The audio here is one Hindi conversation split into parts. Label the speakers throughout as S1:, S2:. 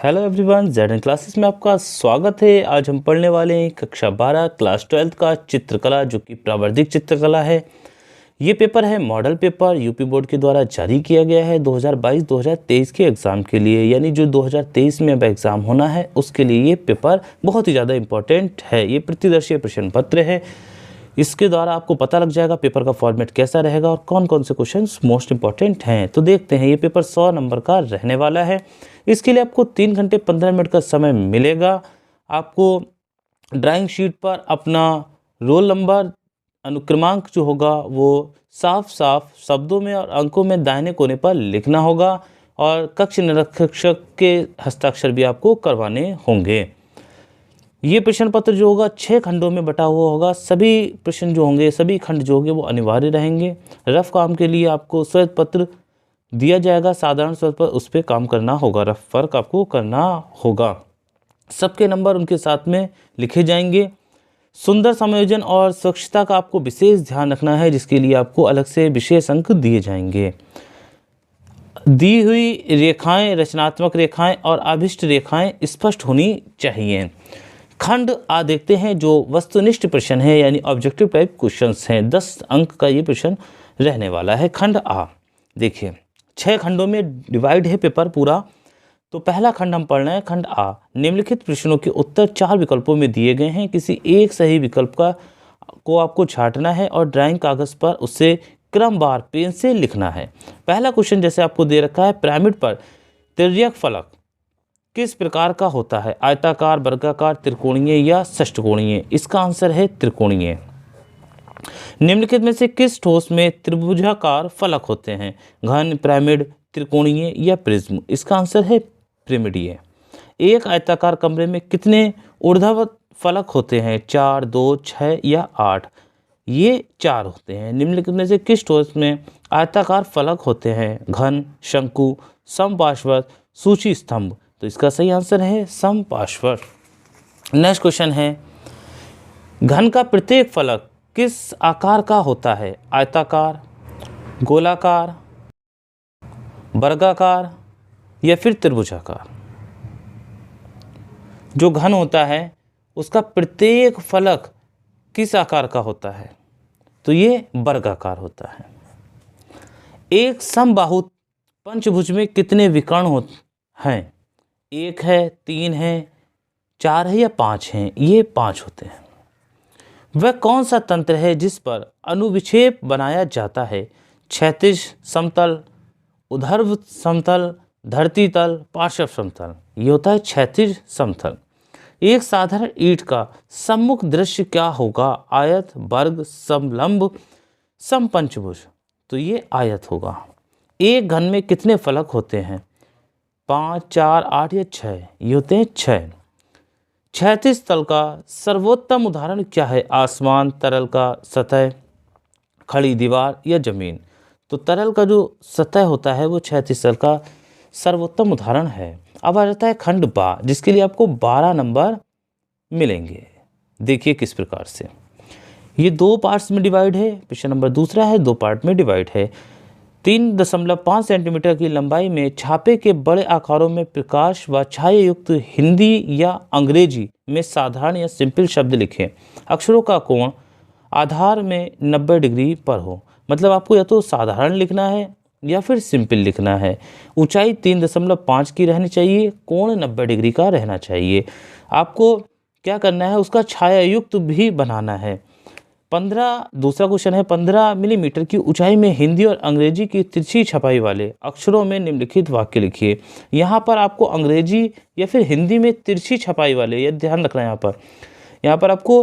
S1: हेलो एवरीवन, जेडन क्लासेस में आपका स्वागत है। आज हम पढ़ने वाले हैं कक्षा 12 क्लास 12 का चित्रकला, जो कि प्रावर्धिक चित्रकला है। ये पेपर है मॉडल पेपर, यूपी बोर्ड के द्वारा जारी किया गया है 2022-2023 के एग्ज़ाम के लिए, यानी जो 2023 में अब एग्ज़ाम होना है उसके लिए ये पेपर बहुत ही ज़्यादा इम्पोर्टेंट है। ये प्रतिदर्शीय प्रश्न पत्र है। इसके द्वारा आपको पता लग जाएगा पेपर का फॉर्मेट कैसा रहेगा और कौन कौन से क्वेश्चंस मोस्ट इंपॉर्टेंट हैं। तो देखते हैं, ये पेपर 100 नंबर का रहने वाला है। इसके लिए आपको 3 घंटे 15 मिनट का समय मिलेगा। आपको ड्राइंग शीट पर अपना रोल नंबर, अनुक्रमांक जो होगा वो साफ साफ शब्दों में और अंकों में दाहिने कोने पर लिखना होगा और कक्ष निरीक्षक के हस्ताक्षर भी आपको करवाने होंगे। ये प्रश्न पत्र जो होगा 6 खंडों में बटा हुआ होगा। सभी प्रश्न जो होंगे, सभी खंड जो होंगे वो अनिवार्य रहेंगे। रफ काम के लिए आपको श्वेत पत्र दिया जाएगा, साधारण श्वेत पर उस पर काम करना होगा, रफ वर्क आपको करना होगा। सबके नंबर उनके साथ में लिखे जाएंगे। सुंदर समायोजन और स्वच्छता का आपको विशेष ध्यान रखना है, जिसके लिए आपको अलग से विशेष अंक दिए जाएंगे। दी हुई रेखाएं, रचनात्मक रेखाएं और आविष्ट रेखाएं स्पष्ट होनी चाहिए। खंड आ देखते हैं, जो वस्तुनिष्ठ प्रश्न है, यानी ऑब्जेक्टिव टाइप क्वेश्चंस हैं। 10 अंक का ये प्रश्न रहने वाला है। खंड आ देखिए, 6 खंडों में डिवाइड है पेपर पूरा। तो पहला खंड हम पढ़ रहे हैं, खंड आ। निम्नलिखित प्रश्नों के उत्तर 4 विकल्पों में दिए गए हैं। किसी एक सही विकल्प को आपको छांटना है और ड्राइंग कागज पर उसे क्रमवार पेन से लिखना है। पहला क्वेश्चन जैसे आपको दे रखा है, पिरामिड पर तिर्यक फलक किस प्रकार का होता है? आयताकार, वर्गाकार, त्रिकोणीय या षष्ठकोणीय? इसका आंसर है त्रिकोणीय। निम्नलिखित में से किस ठोस में त्रिभुजाकार फलक होते हैं? घन, पिरामिड, त्रिकोणीय या प्रिज्म? इसका आंसर है पिरामिडीय। एक आयताकार कमरे में कितने ऊर्ध्वाधर फलक होते हैं? 4, 2, 6 या 8? ये 4 होते हैं। निम्नलिखित में से किस ठोस में आयताकार फलक होते हैं? घन, शंकु, समपार्श्वत, सूची स्तंभ? तो इसका सही आंसर है समपार्श्वत। नेक्स्ट क्वेश्चन है, घन का प्रत्येक फलक किस आकार का होता है? आयताकार, गोलाकार, वर्गाकार या फिर त्रिभुजाकार? जो घन होता है उसका प्रत्येक फलक किस आकार का होता है? तो ये वर्गाकार होता है। एक समबाहु पंचभुज में कितने विकर्ण हैं? 1 है, 3 है, 4 है या 5 हैं? ये 5 होते हैं। वह कौन सा तंत्र है जिस पर अनुविक्षेप बनाया जाता है? क्षैतिज समतल, ऊर्ध्व समतल, धरती तल, पार्श्व समतल? ये होता है क्षैतिज समतल। एक साधारण ईंट का सम्मुख दृश्य क्या होगा? आयत, वर्ग, समलंब, समपंचभुज? तो ये आयत होगा। एक घन में कितने फलक होते हैं? 5, 4, 8 या 6? ये होते हैं 6। क्षैतिज तल का सर्वोत्तम उदाहरण क्या है? आसमान, तरल का सतह, खड़ी दीवार या जमीन? तो तरल का जो सतह होता है वो क्षैतिज तल का सर्वोत्तम उदाहरण है। अब आ जाता है खंड बा, जिसके लिए आपको 12 नंबर मिलेंगे। देखिए किस प्रकार से। ये 2 पार्ट्स में डिवाइड है। प्रश्न नंबर दूसरा है, 2 पार्ट में डिवाइड है। 3.5 सेंटीमीटर की लंबाई में छापे के बड़े आकारों में प्रकाश व छाया युक्त हिंदी या अंग्रेजी में साधारण या सिंपल शब्द लिखें। अक्षरों का कोण आधार में 90 डिग्री पर हो। मतलब आपको या तो साधारण लिखना है या फिर सिंपल लिखना है। ऊंचाई 3.5 की रहनी चाहिए, कोण 90 डिग्री का रहना चाहिए। आपको क्या करना है, उसका छाया युक्त भी बनाना है। दूसरा क्वेश्चन है, 15 मिलीमीटर की ऊंचाई में हिंदी और अंग्रेजी की तिरछी छपाई वाले अक्षरों में निम्नलिखित वाक्य लिखिए। यहाँ पर आपको अंग्रेजी या फिर हिंदी में तिरछी छपाई वाले, यह ध्यान रखना है। यहाँ पर आपको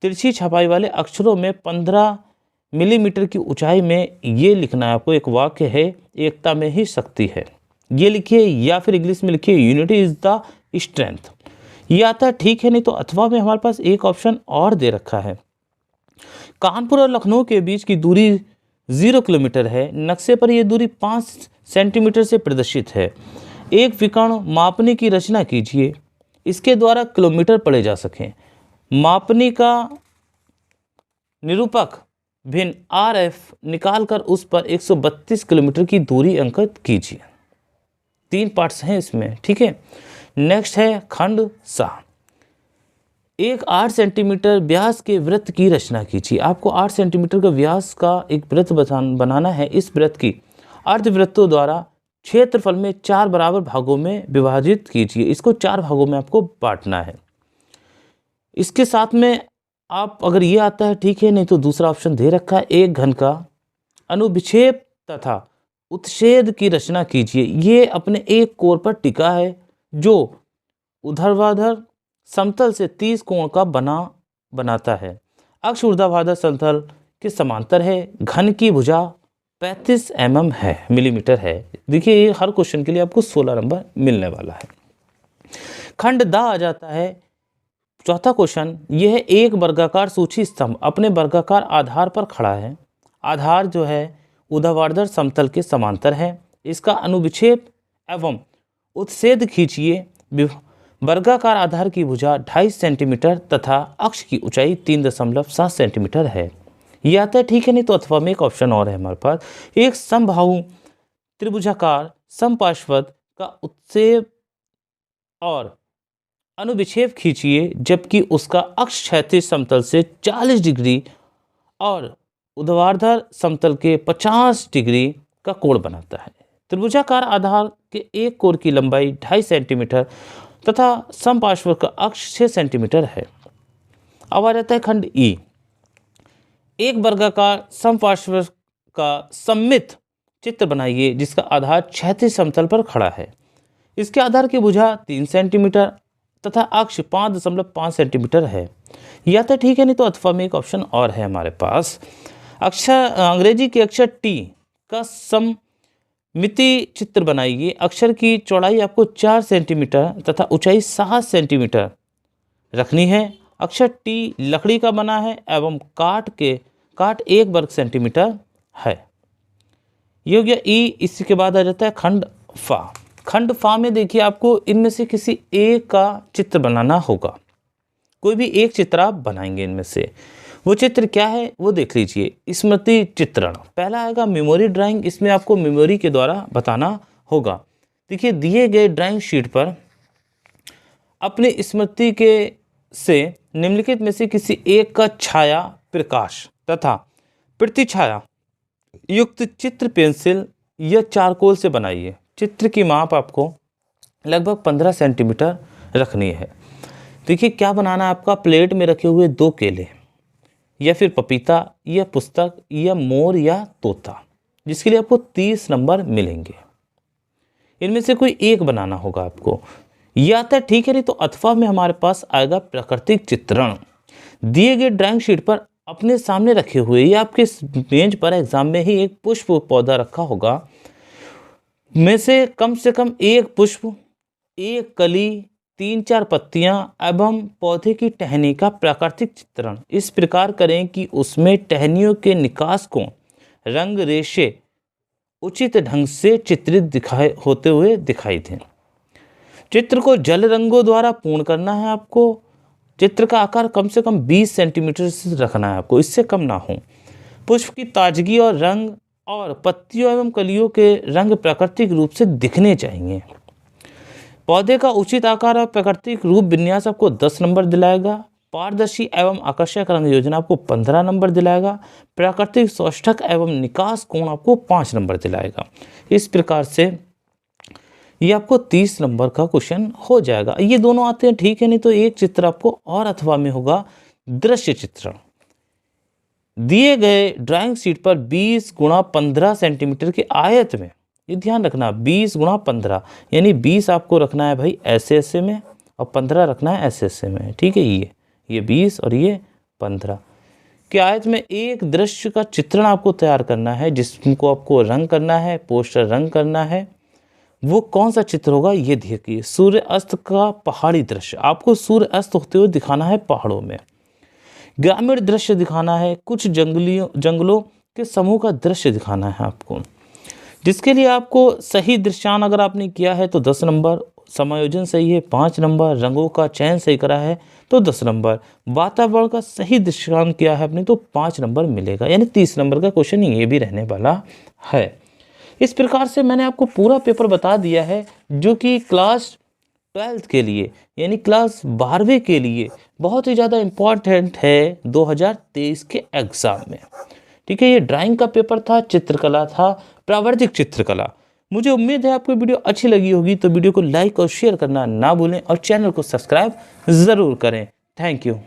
S1: तिरछी छपाई वाले अक्षरों में 15 मिलीमीटर की ऊंचाई में ये लिखना है। आपको एक वाक्य है, एकता में ही शक्ति है, ये लिखिए, या फिर इंग्लिश में लिखिए, यूनिटी इज द स्ट्रेंथ। ये आता है, ठीक है। नहीं तो अथवा में हमारे पास एक ऑप्शन और दे रखा है। कानपुर और लखनऊ के बीच की दूरी 0 किलोमीटर है। नक्शे पर यह दूरी 5 सेंटीमीटर से प्रदर्शित है। एक विकर्ण मापनी की रचना कीजिए, इसके द्वारा किलोमीटर पढ़े जा सकें। मापनी का निरूपक भिन्न RF निकालकर उस पर 132 किलोमीटर की दूरी अंकित कीजिए। 3 पार्ट्स हैं इसमें, ठीक है। नेक्स्ट है खंड सा, एक 8 सेंटीमीटर व्यास के वृत्त की रचना कीजिए। आपको 8 सेंटीमीटर का व्यास का एक वृत्त बनाना है। इस वृत्त की अर्धवृत्तों द्वारा क्षेत्रफल में 4 बराबर भागों में विभाजित कीजिए। इसको 4 भागों में आपको बांटना है। इसके साथ में आप अगर ये आता है ठीक है, नहीं तो दूसरा ऑप्शन दे रखा है, एक घन का अनुविक्षेप तथा उत्छेद की रचना कीजिए। ये अपने एक कोर पर टिका है जो ऊर्ध्वाधर समतल से 30 कोण का बनाता है। अक्ष ऊर्ध्वाधर समतल के समांतर है। घन की भुजा 35 मिलीमीटर है। देखिए ये हर क्वेश्चन के लिए आपको 16 नंबर मिलने वाला है। खंड दा आ जाता है चौथा क्वेश्चन। यह है एक वर्गाकार सूची स्तंभ अपने वर्गाकार आधार पर खड़ा है। आधार जो है ऊर्ध्वाधर समतल के समांतर है। इसका अनुविक्षेप एवं उत्छेद खींचिए। वर्गाकार आधार की भुजा 2.5 सेंटीमीटर तथा अक्ष की ऊंचाई 3.7 सेंटीमीटर है। ये आता है ठीक है, नहीं तो अथवा में एक ऑप्शन और है हमारे पास। एक समबाहु त्रिभुजाकार समपार्श्वद का उत्क्षेप और अनुविक्षेप खींचिए जबकि उसका अक्ष क्षैतिज समतल से 40 डिग्री और ऊर्ध्वाधर समतल के 50 डिग्री का कोण बनाता है। त्रिभुजाकार आधार के एक कोर की लंबाई 2.5 सेंटीमीटर तथा समपार्श्व का अक्ष 6 सेंटीमीटर है। अब आ जाता है खंड ई। एक वर्गाकार समपार्श्व का सममित चित्र बनाइए जिसका आधार क्षैतिज समतल पर खड़ा है। इसके आधार की भुजा 3 सेंटीमीटर तथा अक्ष 5.5 सेंटीमीटर है। या तो ठीक है, नहीं तो अथवा में एक ऑप्शन और है हमारे पास। अक्षर अंग्रेजी के अक्षर टी का सममिति चित्र बनाइए। अक्षर की चौड़ाई आपको 4 सेंटीमीटर तथा ऊंचाई 7 सेंटीमीटर रखनी है। अक्षर टी लकड़ी का बना है एवं काट 1 वर्ग सेंटीमीटर है। ये हो गया ई। इसी के बाद आ जाता है खंड फा। खंड फा में देखिए आपको इनमें से किसी एक का चित्र बनाना होगा। कोई भी एक चित्र आप बनाएंगे इनमें से। वो चित्र क्या है वो देख लीजिए। स्मृति चित्रण पहला आएगा मेमोरी ड्राइंग। इसमें आपको मेमोरी के द्वारा बताना होगा। देखिए दिए गए ड्राइंग शीट पर अपनी स्मृति के से निम्नलिखित में से किसी एक का छाया प्रकाश तथा प्रतिछाया युक्त चित्र पेंसिल या चारकोल से बनाइए। चित्र की माप आपको लगभग 15 सेंटीमीटर रखनी है। देखिए क्या बनाना है आपका। प्लेट में रखे हुए 2 केले या फिर पपीता या पुस्तक या मोर या तोता, जिसके लिए आपको 30 नंबर मिलेंगे। इनमें से कोई एक बनाना होगा आपको। या तो ठीक है, नहीं तो अथवा में हमारे पास आएगा प्राकृतिक चित्रण। दिए गए ड्राइंग शीट पर अपने सामने रखे हुए या आपके मेज पर एग्जाम में ही एक पुष्प पौधा रखा होगा में से कम एक पुष्प, एक कली, 3-4 पत्तियां एवं पौधे की टहनी का प्राकृतिक चित्रण इस प्रकार करें कि उसमें टहनियों के निकास को रंग रेशे उचित ढंग से चित्रित होते हुए दिखाई दें। चित्र को जल रंगों द्वारा पूर्ण करना है आपको। चित्र का आकार कम से कम 20 सेंटीमीटर से रखना है आपको, इससे कम ना हो। पुष्प की ताजगी और रंग और पत्तियों एवं कलियों के रंग प्राकृतिक रूप से दिखने चाहिए। पौधे का उचित आकार और प्राकृतिक रूप विन्यास आपको 10 नंबर दिलाएगा। पारदर्शी एवं आकर्षक रंग योजना आपको 15 नंबर दिलाएगा। प्राकृतिक सौष्ठक एवं निकास कोण आपको 5 नंबर दिलाएगा। इस प्रकार से ये आपको 30 नंबर का क्वेश्चन हो जाएगा। ये दोनों आते हैं ठीक है, नहीं तो एक चित्र आपको और अथवा में होगा दृश्य चित्रण। दिए गए ड्राइंग शीट पर 20 × 15 सेंटीमीटर के आयत में, ये ध्यान रखना 20 × 15 यानी 20 आपको रखना है भाई ऐसे में और 15 रखना है ऐसे में। ठीक है, ये 20 और ये 15 के आयत में एक दृश्य का चित्रण आपको तैयार करना है जिसको आपको रंग करना है, पोस्टर रंग करना है। वो कौन सा चित्र होगा ये देखिए। सूर्य अस्त का पहाड़ी दृश्य, आपको सूर्य अस्त होते हुए दिखाना है पहाड़ों में। ग्रामीण दृश्य दिखाना है, कुछ जंगलों के समूह का दृश्य दिखाना है आपको, जिसके लिए आपको सही दृश्यान अगर आपने किया है तो 10 नंबर, समायोजन सही है 5 नंबर, रंगों का चयन सही करा है तो 10 नंबर, वातावरण का सही दृश्यान किया है आपने तो 5 नंबर मिलेगा। यानी 30 नंबर का क्वेश्चन ये भी रहने वाला है। इस प्रकार से मैंने आपको पूरा पेपर बता दिया है जो कि क्लास 12th के लिए यानी क्लास 12वीं के लिए बहुत ही ज़्यादा इम्पॉर्टेंट है 2023 के एग्ज़ाम में। ठीक है, ये ड्राइंग का पेपर था, चित्रकला था, प्रावर्धिक चित्रकला। मुझे उम्मीद है आपको वीडियो अच्छी लगी होगी, तो वीडियो को लाइक और शेयर करना ना भूलें और चैनल को सब्सक्राइब ज़रूर करें। Thank you.